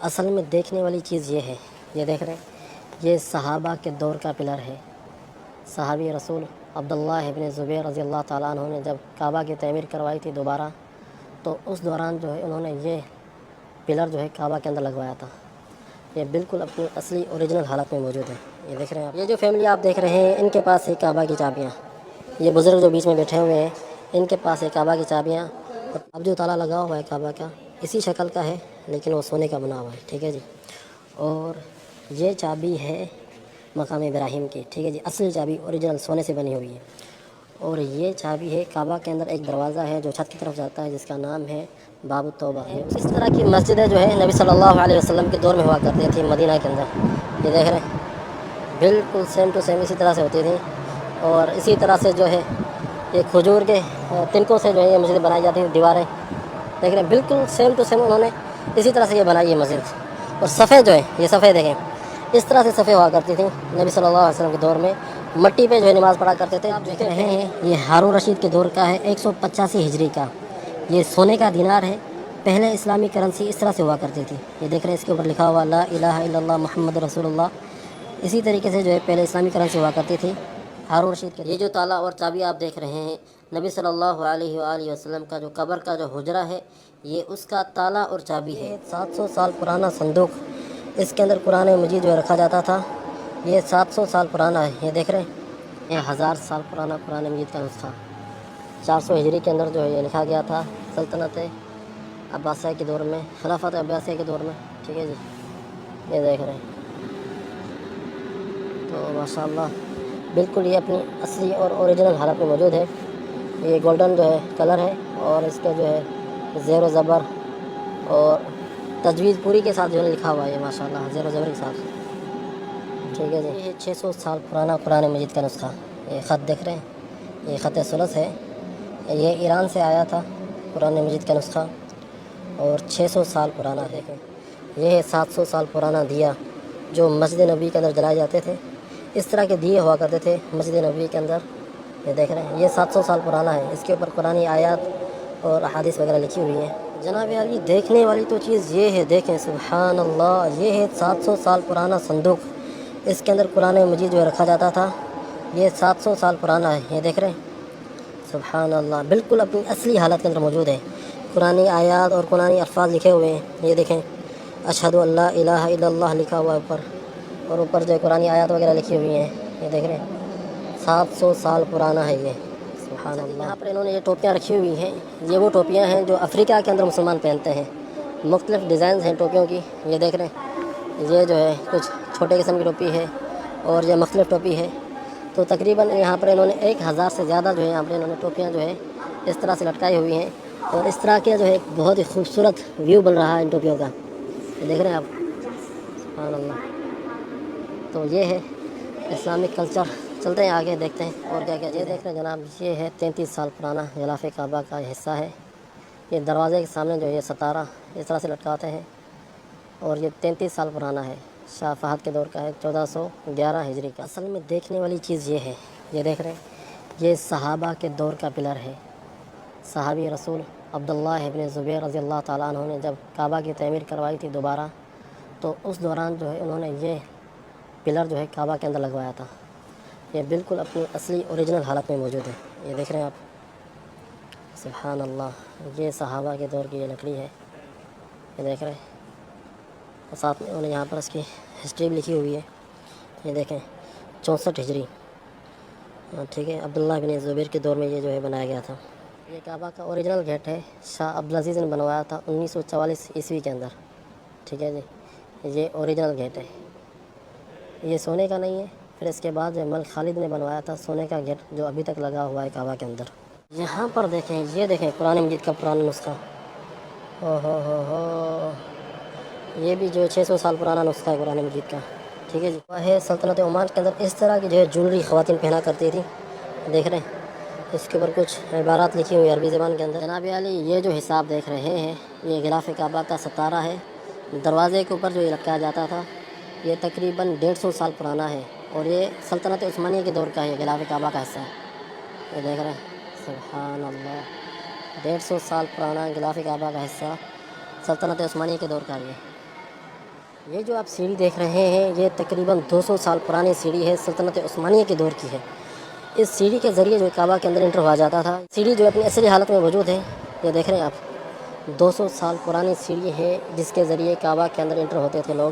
اصل میں دیکھنے والی چیز یہ ہے، یہ دیکھ رہے ہیں، یہ صحابہ کے دور کا پلر ہے۔ صحابی رسول عبداللہ ابن زبیر رضی اللہ تعالیٰ عنہ نے جب کعبہ کی تعمیر کروائی تھی دوبارہ، تو اس دوران جو ہے انہوں نے یہ پلر جو ہے کعبہ کے اندر لگوایا تھا۔ یہ بالکل اپنی اصلی اوریجنل حالت میں موجود ہے۔ یہ دیکھ رہے ہیں آپ، یہ جو فیملی آپ دیکھ رہے ہیں ان کے پاس ہے کعبہ کی چابیاں۔ یہ بزرگ جو بیچ میں بیٹھے ہوئے ہیں ان کے پاس ہے کعبہ کی چابیاں۔ اب جو تالا لگا ہوا ہے کعبہ کا اسی شکل کا ہے، لیکن وہ سونے کا بنا ہوا ہے، ٹھیک ہے جی۔ اور یہ چابی ہے مقام ابراہیم کی، ٹھیک ہے جی، اصل چابی اوریجنل سونے سے بنی ہوئی ہے۔ اور یہ چابی ہے کعبہ کے اندر ایک دروازہ ہے جو چھت کی طرف جاتا ہے، جس کا نام ہے باب التوبہ ہے۔ اس طرح کی مسجدیں جو ہے نبی صلی اللہ علیہ وسلم کے دور میں ہوا کرتی تھیں مدینہ کے اندر۔ یہ دیکھ رہے ہیں، بالکل سیم ٹو سیم اسی طرح سے ہوتی تھیں۔ اور اسی طرح سے جو ہے یہ کھجور کے تنکوں سے جو ہے یہ مسجد بنائی جاتی ہیں، دیواریں دیکھ رہے ہیں، بالکل سیم ٹو سیم انہوں نے اسی طرح سے یہ بنائی ہے مسجد۔ اور صفحے جو ہے یہ صفحے دیکھیں، اس طرح سے صفحے ہوا کرتی تھیں نبی صلی اللہ علیہ وسلم کے دور میں، مٹی پہ جو ہے نماز پڑھا کرتے تھے۔ آپ دیکھ رہے ہیں یہ ہارون رشید کے دور کا ہے، 185 ہجری کا۔ یہ سونے کا دینار ہے۔ پہلے اسلامی کرنسی اس طرح سے ہوا کرتی تھی، یہ دیکھ رہے ہیں، اس کے اوپر لکھا ہوا لا الہ الا اللہ محمد رسول اللہ۔ اسی طریقے سے جو ہے پہلے اسلامی کرنسی ہوا کرتی تھی ہارون رشید کے۔ یہ جو تالا اور چابی آپ دیکھ رہے ہیں، نبی صلی اللہ علیہ وآلہ وسلم کا جو قبر کا جو حجرہ ہے، یہ اس کا تالا اور چابی ہے۔ 700 سال پرانا صندوق، اس کے اندر قرآن مجید جو رکھا جاتا تھا، یہ 700 سال پرانا ہے۔ یہ دیکھ رہے ہیں، یہ 1000 سال پرانا قرآن مجید کا نسخہ 400 ہجری کے اندر جو ہے یہ لکھا گیا تھا سلطنت عباسیہ کے دور میں، خلافت عباسیہ کے دور میں، ٹھیک ہے جی۔ یہ دیکھ رہے ہیں، تو ماشاءاللہ بالکل یہ اپنی اصلی اور اوریجنل حالت میں موجود ہے۔ یہ گولڈن جو ہے کلر ہے، اور اس کا جو ہے زیر و زبر اور تجویز پوری کے ساتھ جو ہے لکھا ہوا ہے، ماشاءاللہ زیر و زبر کے ساتھ، ٹھیک ہے جی۔ یہ 600 سال پرانا قرآن مجید کا نسخہ، یہ خط دیکھ رہے ہیں، یہ خط ثلث ہے، یہ ایران سے آیا تھا قرآن مجید کا نسخہ، اور 600 سال پرانا ہے۔ یہ ہے 700 سال پرانا دیا جو مسجد نبی کے اندر جلائے جاتے تھے۔ اس طرح کے دیے ہوا کرتے تھے مسجد نبی کے اندر۔ یہ دیکھ رہے ہیں، یہ 700 سال پرانا ہے، اس کے اوپر قرآنی آیات اور احادیث وغیرہ لکھی ہوئی ہیں۔ جناب یار، یہ دیکھنے والی تو چیز یہ ہے، دیکھیں سبحان اللہ، یہ ہے 700 سال پرانا صندوق، اس کے اندر قرآن مجید جو رکھا جاتا تھا، یہ 700 سال پرانا ہے۔ یہ دیکھ رہے ہیں، سبحان اللہ، بالکل اپنی اصلی حالت کے اندر موجود ہے۔ قرآنی آیات اور قرآنی الفاظ لکھے ہوئے ہیں، یہ دیکھیں، اشہد ان لا الہ الا اللہ لکھا ہوا ہے اوپر، اور اوپر جو قرآنی آیات وغیرہ لکھی ہوئی ہیں، یہ دیکھ رہے ہیں، 700 سال پرانا ہے یہ، سبحان اللہ۔ یہاں پر انہوں نے یہ ٹوپیاں رکھی ہوئی ہیں، یہ وہ ٹوپیاں ہیں جو افریقہ کے اندر مسلمان پہنتے ہیں، مختلف ڈیزائنز ہیں ٹوپیوں کی۔ یہ دیکھ رہے ہیں، یہ جو ہے کچھ چھوٹے قسم کی ٹوپی ہے، اور یہ مختلف ٹوپی ہے۔ تو تقریباً یہاں پر انہوں نے 1000 سے زیادہ جو ہے یہاں پر انہوں نے ٹوپیاں جو ہے اس طرح سے لٹکائی ہوئی ہیں، اور اس طرح کے جو ہے بہت ہی خوبصورت ویو بن رہا ہے ان ٹوپیوں کا، یہ دیکھ رہے ہیں آپ، سبحان اللہ۔ تو یہ ہے اسلامک کلچر۔ چلتے ہیں آگے، دیکھتے ہیں اور کیا کیا۔ یہ دیکھ رہے ہیں جناب، یہ ہے 33 سال پرانا غلاف کعبہ کا حصہ ہے۔ یہ دروازے کے سامنے جو ہے یہ ستارہ اس طرح سے لٹکاتے ہیں، اور یہ 33 سال پرانا ہے، شاہ فہد کے دور کا ہے، 1411 ہجری کا۔ اصل میں دیکھنے والی چیز یہ ہے، یہ دیکھ رہے ہیں، یہ صحابہ کے دور کا پلر ہے۔ صحابی رسول عبداللہ ابن زبیر رضی اللہ تعالیٰ عنہ نے جب کعبہ کی تعمیر کروائی تھی دوبارہ، تو اس دوران جو ہے انہوں نے یہ پلر جو ہے کعبہ کے اندر لگوایا تھا۔ یہ بالکل اپنی اصلی اوریجنل حالت میں موجود ہے۔ یہ دیکھ رہے ہیں آپ، سبحان اللہ، یہ صحابہ کے دور کی یہ لکڑی ہے، یہ دیکھ رہے ہیں، اور ساتھ میں انہوں نے یہاں پر اس کی ہسٹری بھی لکھی ہوئی ہے۔ یہ دیکھیں، 64 ہجری، ٹھیک ہے، عبداللہ بن زبیر کے دور میں یہ جو ہے بنایا گیا تھا۔ یہ کعبہ کا اوریجنل گیٹ ہے، شاہ عبدالعزیز نے بنوایا تھا 1944 عیسوی کے اندر، ٹھیک ہے جی۔ یہ اوریجنل گیٹ ہے، یہ سونے کا نہیں ہے۔ پھر اس کے بعد جو ملک خالد نے بنوایا تھا سونے کا گیٹ، جو ابھی تک لگا ہوا ہے کعبہ کے اندر۔ یہاں پر دیکھیں، یہ دیکھیں قرآن مجید کا پرانا نسخہ، ہو یہ بھی جو ہے 600 سال پرانا نسخہ ہے قرآن مجید کا، ٹھیک ہے جی۔ وہ ہے سلطنت عمان کے اندر اس طرح کی جو ہے جولری خواتین پہنا کرتی تھی، دیکھ رہے ہیں، اس کے اوپر کچھ عبارات لکھی ہوئی عربی زبان کے اندر۔ جناب علی، یہ جو حساب دیکھ رہے ہیں، یہ غلاف کعبہ کا ستارہ ہے، دروازے کے اوپر جو یہ لٹکایا جاتا تھا، یہ تقریباً 150 سال پرانا ہے، اور یہ سلطنت عثمانیہ کے دور کا ہے، یہ غلاف کعبہ کا حصہ ہے، یہ دیکھ رہے ہیں، سبحان اللہ، 150 سال پرانا غلاف کعبہ کا حصہ، سلطنت عثمانیہ کے دور کا ہے۔ یہ جو آپ سیڑھی دیکھ رہے ہیں یہ تقریباً 200 سال پرانی سیڑھی ہے، سلطنت عثمانیہ کے دور کی ہے۔ اس سیڑھی کے ذریعے جو کعبہ کے اندر انٹر ہوا جاتا تھا۔ سیڑھی جو اپنی اصلی حالت میں موجود ہے، یہ دیکھ رہے ہیں آپ، 200 سال پرانی سیڑھی ہے جس کے ذریعے کعبہ کے اندر انٹر ہوتے تھے لوگ۔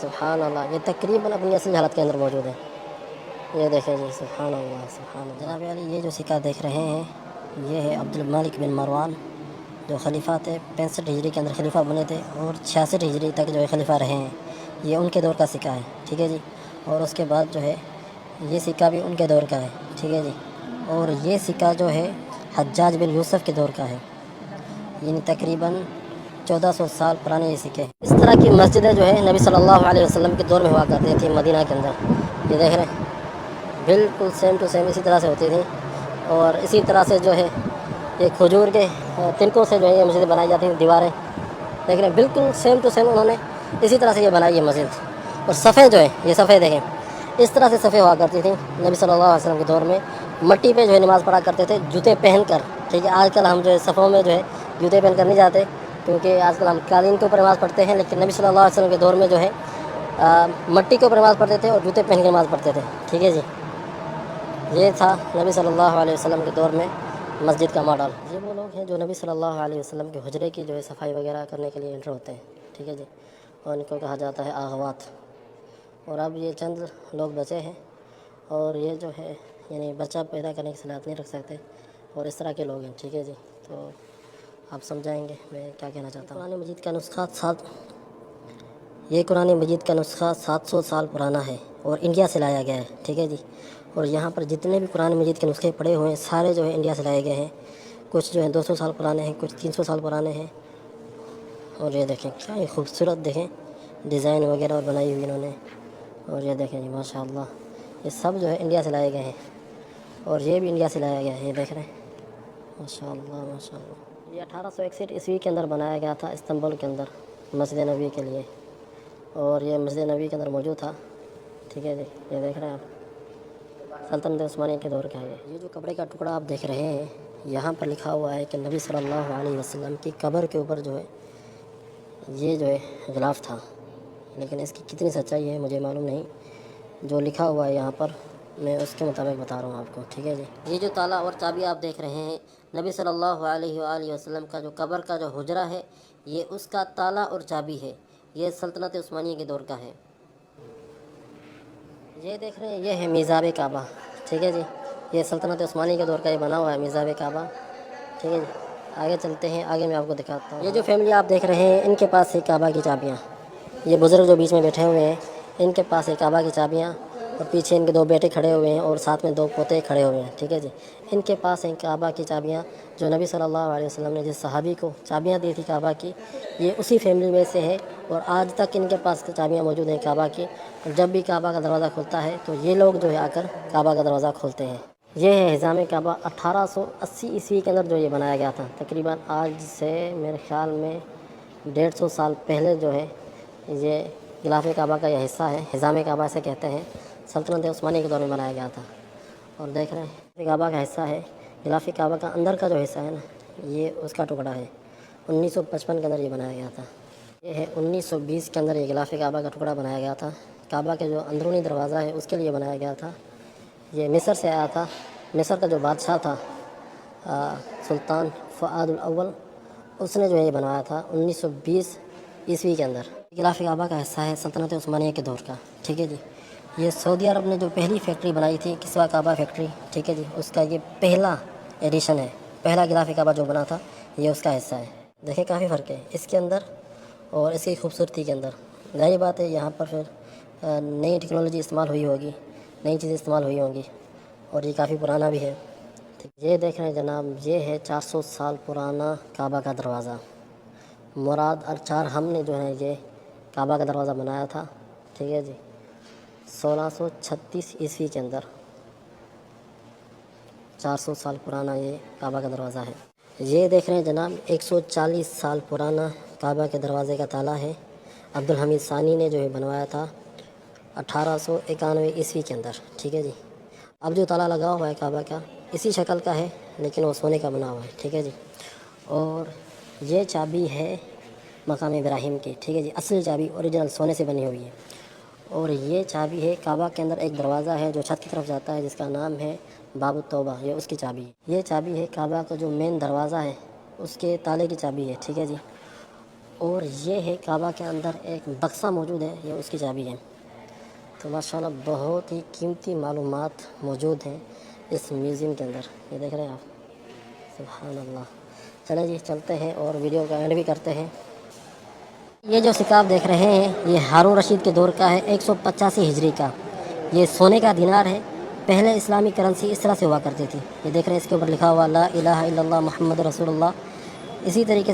سبحان اللہ، یہ تقریباً اپنی اصلی حالت کے اندر موجود ہے۔ یہ دیکھیں جی، سبحان اللہ سبحان اللہ۔ جناب علی، یہ جو سکہ دیکھ رہے ہیں یہ ہے عبد الملک بن مروان، جو خلیفہ تھے، 65 ہجری کے اندر خلیفہ بنے تھے اور 66 ہجری تک جو ہے خلیفہ رہے ہیں۔ یہ ان کے دور کا سکہ ہے، ٹھیک ہے جی۔ اور اس کے بعد جو ہے یہ سکہ بھی ان کے دور کا ہے، ٹھیک ہے جی۔ اور یہ سکہ جو ہے حجاج بن یوسف کے دور کا ہے، یعنی تقریباً 1400 سال پرانے یہ سکے۔ اس طرح کی مسجدیں جو ہے نبی صلی اللہ علیہ وسلم کے دور میں ہوا کرتی تھیں مدینہ کے اندر۔ یہ دیکھ رہے ہیں بالکل سیم ٹو سیم اسی طرح سے ہوتی تھیں، اور اسی طرح سے جو ہے یہ کھجور کے تنکوں سے جو ہے یہ مسجدیں بنائی جاتی ہیں، دیواریں دیکھ رہے ہیں بالکل سیم ٹو سیم انہوں نے اسی طرح سے یہ بنائی ہے مسجد۔ اور صفحے جو ہے یہ صفحے دیکھیں، اس طرح سے صفحے ہوا کرتی تھیں نبی صلی اللہ علیہ وسلم کے دور میں۔ مٹی پہ جو ہے نماز پڑھا کرتے تھے جوتے پہن کر، ٹھیک ہے۔ آج کل ہم جو ہے صفوں میں جو ہے جوتے پہن کر نہیں جاتے، کیونکہ آج کل ہم قالین کے اوپر نماز پڑھتے ہیں، لیکن نبی صلی اللہ علیہ وسلم کے دور میں جو ہے مٹی کے اوپر نماز پڑھتے تھے اور جوتے پہن کے نماز پڑھتے تھے، ٹھیک ہے جی۔ یہ تھا نبی صلی اللہ علیہ وسلم کے دور میں مسجد کا ماڈل۔ یہ وہ لوگ ہیں جو نبی صلی اللہ علیہ وسلم کے حجرے کی جو ہے صفائی وغیرہ کرنے کے لیے انٹر ہوتے ہیں، ٹھیک ہے جی۔ اور ان کو کہا جاتا ہے آغوات۔ اور اب یہ چند لوگ بچے ہیں، اور یہ جو ہے یعنی بچہ پیدا کرنے کی صلاحیت نہیں رکھ سکتے، اور اس طرح کے لوگ ہیں، ٹھیک ہے جی۔ تو آپ سمجھائیں گے میں کیا کہنا چاہتا ہوں۔ قرآن مجید کا نسخہ یہ قرآن مجید کا نسخہ 700 سال پرانا ہے اور انڈیا سے لایا گیا ہے، ٹھیک ہے جی۔ اور یہاں پر جتنے بھی قرآن مجید کے نسخے پڑے ہوئے ہیں سارے جو ہے انڈیا سے لائے گئے ہیں۔ کچھ جو ہے 200 سال پرانے ہیں، کچھ 300 سال پرانے ہیں۔ اور یہ دیکھیں کیا یہ خوبصورت دیکھیں ڈیزائن وغیرہ اور بنائی ہوئی انہوں نے۔ اور یہ دیکھیں جی ماشاء اللہ، یہ سب جو ہے انڈیا سے لائے گئے ہیں، اور یہ بھی انڈیا سے لایا گیا ہے، یہ دیکھ رہے ہیں ماشاء اللہ ماشاء اللہ۔ یہ 1861 عیسوی کے اندر بنایا گیا تھا استنبول کے اندر مسجد نبوی کے لیے، اور یہ مسجد نبوی کے اندر موجود تھا، ٹھیک ہے جی۔ یہ دیکھ رہے ہیں آپ، سلطنت عثمانیہ کے دور کا ہے۔ یہ جو کپڑے کا ٹکڑا آپ دیکھ رہے ہیں یہاں پر لکھا ہوا ہے کہ نبی صلی اللہ علیہ وسلم کی قبر کے اوپر جو ہے یہ جو ہے غلاف تھا، لیکن اس کی کتنی سچائی ہے مجھے معلوم نہیں۔ جو لکھا ہوا ہے یہاں پر میں اس کے مطابق بتا رہا ہوں آپ کو، ٹھیک ہے جی۔ یہ جو تالا اور چابی آپ دیکھ رہے ہیں نبی صلی اللہ علیہ وآلہ وسلم کا جو قبر کا جو حجرہ ہے یہ اس کا تالا اور چابی ہے، یہ سلطنت عثمانیہ کے دور کا ہے۔ یہ دیکھ رہے ہیں یہ ہے میزاب کعبہ، ٹھیک ہے جی۔ یہ سلطنت عثمانیہ کے دور کا یہ بنا ہوا ہے میزاب کعبہ، ٹھیک ہے جی۔ آگے چلتے ہیں، آگے میں آپ کو دکھاتا ہوں۔ یہ جو فیملی آپ دیکھ رہے ہیں ان کے پاس ہے کعبہ کی چابیاں۔ یہ بزرگ جو بیچ میں بیٹھے ہوئے ہیں ان کے پاس ہے کعبہ کی چابیاں، اور پیچھے ان کے 2 بیٹے کھڑے ہوئے ہیں اور ساتھ میں 2 پوتے کھڑے ہوئے ہیں، ٹھیک ہے جی۔ ان کے پاس ہیں کعبہ کی چابیاں، جو نبی صلی اللہ علیہ وسلم نے جس صحابی کو چابیاں دی تھی کعبہ کی، یہ اسی فیملی میں سے ہے، اور آج تک ان کے پاس چابیاں موجود ہیں کعبہ کی۔ اور جب بھی کعبہ کا دروازہ کھلتا ہے تو یہ لوگ جو ہے آ کر کعبہ کا دروازہ کھولتے ہیں۔ یہ ہے حجام کعبہ، 1880 عیسوی کے اندر جو یہ بنایا گیا تھا، تقریباً آج سے میرے خیال میں 150 سال پہلے جو ہے یہ غلاف کعبہ کا یہ حصہ ہے، حجام کعبہ سے کہتے ہیں، سلطنت عثمانیہ کے دور میں بنایا گیا تھا۔ اور دیکھ رہے ہیں کعبہ کا حصہ ہے، غلاف کعبہ کا اندر کا جو حصہ ہے نا یہ اس کا ٹکڑا ہے، 1955 کے اندر یہ بنایا گیا تھا۔ یہ ہے 1920 کے اندر یہ غلاف کعبہ کا ٹکڑا بنایا گیا تھا۔ کعبہ کے جو اندرونی دروازہ ہے اس کے لیے بنایا گیا تھا، یہ مصر سے آیا تھا۔ مصر کا جو بادشاہ تھا سلطان فؤاد الاول، اس نے جو ہے یہ بنوایا تھا 1920 عیسوی کے اندر۔ غلاف کعبہ کا حصہ ہے سلطنت عثمانیہ کے دور کا، ٹھیک ہے جی۔ یہ سعودی عرب نے جو پہلی فیکٹری بنائی تھی کسوہ کعبہ فیکٹری، ٹھیک ہے جی، اس کا یہ پہلا ایڈیشن ہے، پہلا غلاف کعبہ جو بنا تھا یہ اس کا حصہ ہے۔ دیکھیں کافی فرق ہے اس کے اندر اور اس کی خوبصورتی کے اندر۔ ظاہر بات ہے یہاں پر پھر نئی ٹیکنالوجی استعمال ہوئی ہوگی، نئی چیزیں استعمال ہوئی ہوں گی، اور یہ کافی پرانا بھی ہے۔ یہ دیکھ رہے ہیں جناب، یہ ہے 400 سال پرانا کعبہ کا دروازہ۔ مراد ال4 ہم نے جو ہے یہ کعبہ کا دروازہ بنایا تھا، ٹھیک ہے جی، 1636 عیسوی کے اندر۔ 400 سال پرانا یہ کعبہ کا دروازہ ہے۔ یہ دیکھ رہے ہیں جناب 140 سال پرانا کعبہ کے دروازے کا تالا ہے، عبد الحمید ثانی نے جو ہے بنوایا تھا 1891 عیسوی کے اندر، ٹھیک ہے جی۔ اب جو تالا لگا ہوا ہے کعبہ کا اسی شکل کا ہے، لیکن وہ سونے کا بنا ہوا ہے، ٹھیک ہے جی۔ اور یہ چابی ہے مقام ابراہیم کی، ٹھیک ہے جی. اصل چابی اوریجنل سونے سے بنی ہوئی ہے. اور یہ چابی ہے کعبہ کے اندر ایک دروازہ ہے جو چھت کی طرف جاتا ہے جس کا نام ہے باب التوبہ، یہ اس کی چابی ہے. یہ چابی ہے کعبہ کا جو مین دروازہ ہے اس کے تالے کی چابی ہے، ٹھیک ہے جی. اور یہ ہے کعبہ کے اندر ایک بکسہ موجود ہے، یہ اس کی چابی ہے. تو ماشاءاللہ بہت ہی قیمتی معلومات موجود ہیں اس میوزیم کے اندر، یہ دیکھ رہے ہیں آپ. سبحان اللہ. چلیں جی چلتے ہیں اور ویڈیو کا اینڈ بھی کرتے ہیں. یہ جو سکاب دیکھ رہے ہیں یہ ہارون رشید کے دور کا ہے، 185 ہجری کا. یہ سونے کا دینار ہے. پہلے اسلامی کرنسی اس طرح سے ہوا کرتی تھی. یہ دیکھ رہے ہیں اس کے اوپر لکھا ہوا لا الہ الا اللہ محمد رسول اللہ. اسی طریقے سے